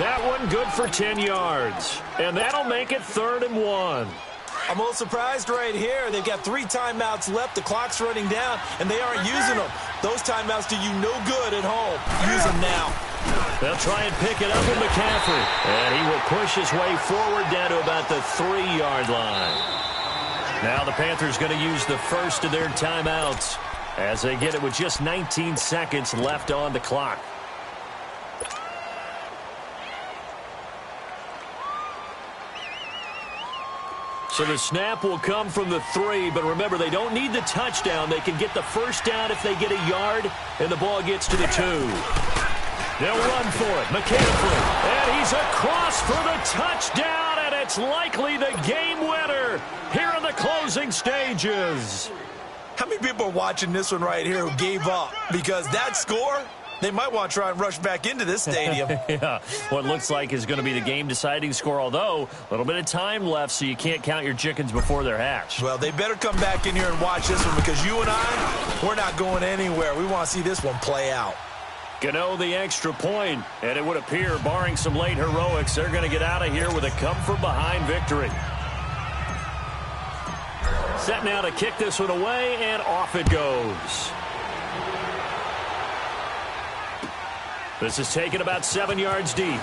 That one good for 10 yards. And that'll make it 3rd and 1. I'm a little surprised right here. They've got 3 timeouts left. The clock's running down, and they aren't using them. Those timeouts do you no good at home. Use them now. They'll try and pick it up with McCaffrey. And he will push his way forward down to about the 3-yard line. Now the Panthers going to use the first of their timeouts as they get it with just 19 seconds left on the clock. So the snap will come from the 3, but remember, they don't need the touchdown. They can get the first down if they get a yard, and the ball gets to the 2. They'll run for it. McCaffrey, and he's across for the touchdown, and it's likely the game winner here in the closing stages. How many people are watching this one right here who gave up? Because that score, they might want to try and rush back into this stadium. Yeah, what looks like is going to be the game-deciding score, although a little bit of time left, so you can't count your chickens before they're hatched. Well, they better come back in here and watch this one because you and I, we're not going anywhere. We want to see this one play out. Gano the extra point, and it would appear, barring some late heroics, they're going to get out of here with a come-from-behind victory. Set now to kick this one away, and off it goes. This is taken about 7 yards deep.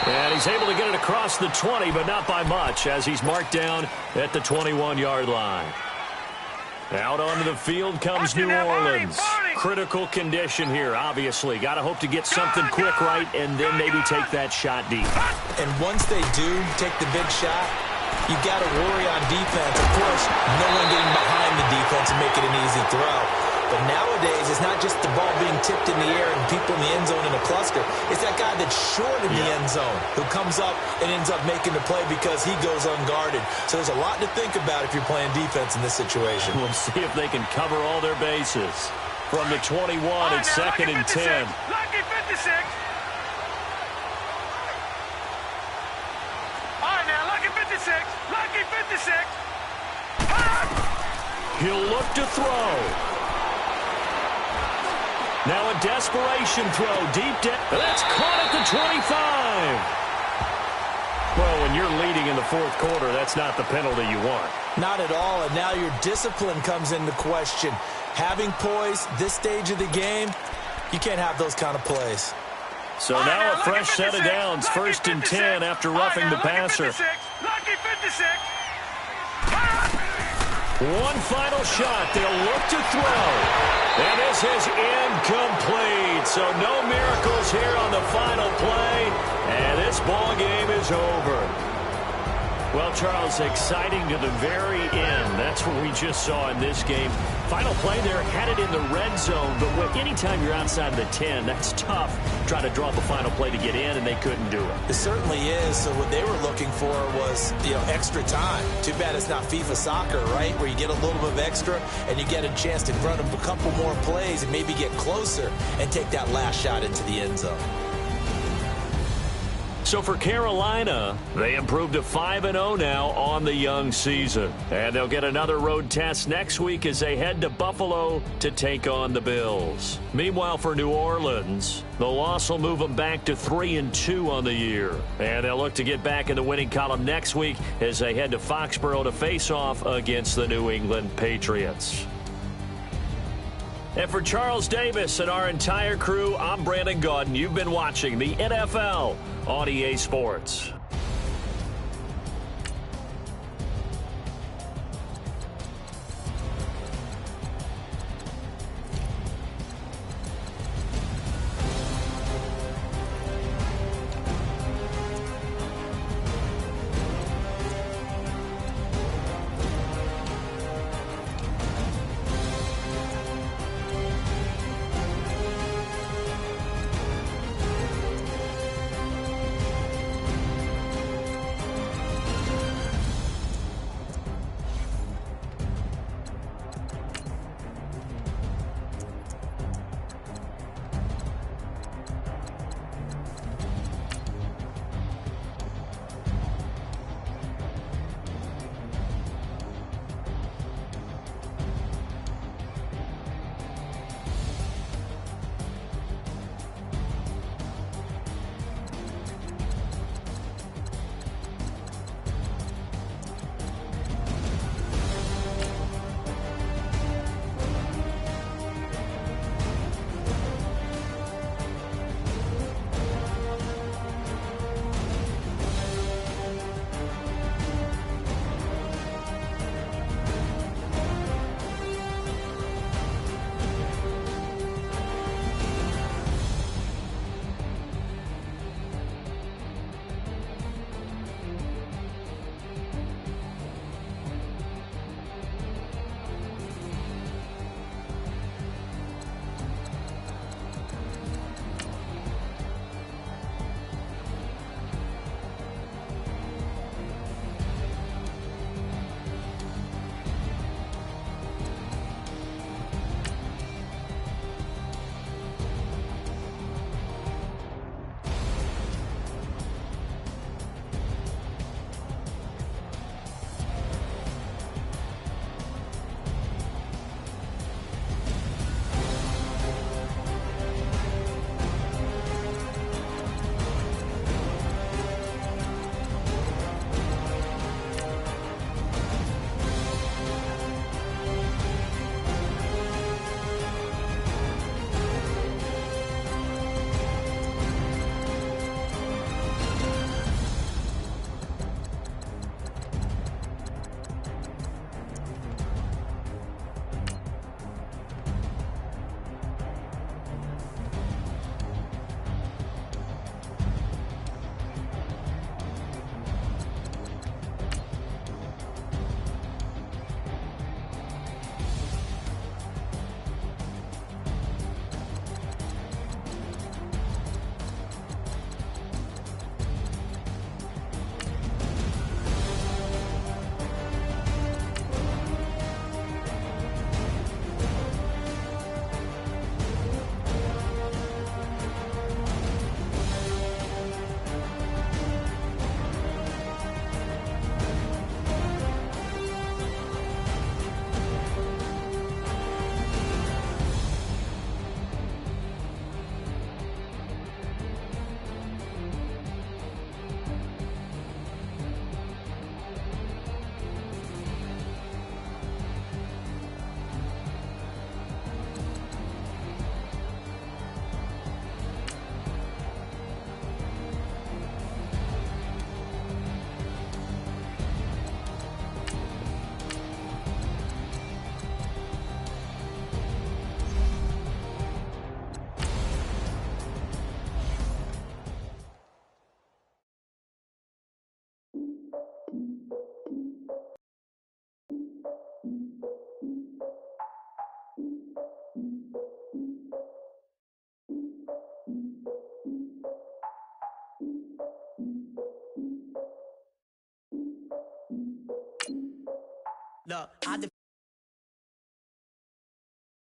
And he's able to get it across the 20, but not by much, as he's marked down at the 21-yard line. Out onto the field comes New Orleans. Critical condition here, obviously. Got to hope to get something quick right and then maybe take that shot deep. And once they do take the big shot, you got to worry on defense. Of course, no one getting behind the defense and make it an easy throw. But nowadays, it's not just the ball being tipped in the air and people in the end zone in a cluster. It's that guy that's short in the end zone who comes up and ends up making the play because he goes unguarded. So there's a lot to think about if you're playing defense in this situation. We'll see if they can cover all their bases. From the 21, it's 2nd and 10. Lucky 56. All right, now, lucky 56. Lucky 56. He'll look to throw. Now a desperation throw deep down. That's caught at the 25. Well, when you're leading in the fourth quarter, that's not the penalty you want. Not at all, and now your discipline comes into question. Having poise this stage of the game, you can't have those kind of plays. So now a fresh set of downs, 1st and 10 after roughing the passer. Lucky 56. One final shot. They'll look to throw. And this is incomplete. So no miracles here on the final play. And this ball game is over. Well, Charles, exciting to the very end. That's what we just saw in this game. Final play there, had it in the red zone. But anytime you're outside the 10, that's tough. Trying to draw up a final play to get in, and they couldn't do it. It certainly is. So what they were looking for was, extra time. Too bad it's not FIFA soccer, right, where you get a little bit of extra and you get a chance to run a couple more plays and maybe get closer and take that last shot into the end zone. So for Carolina, they improved to 5-0 now on the young season. And they'll get another road test next week as they head to Buffalo to take on the Bills. Meanwhile, for New Orleans, the loss will move them back to 3-2 on the year. And they'll look to get back in the winning column next week as they head to Foxborough to face off against the New England Patriots. And for Charles Davis and our entire crew, I'm Brandon Gaudin. You've been watching the NFL on EA Sports.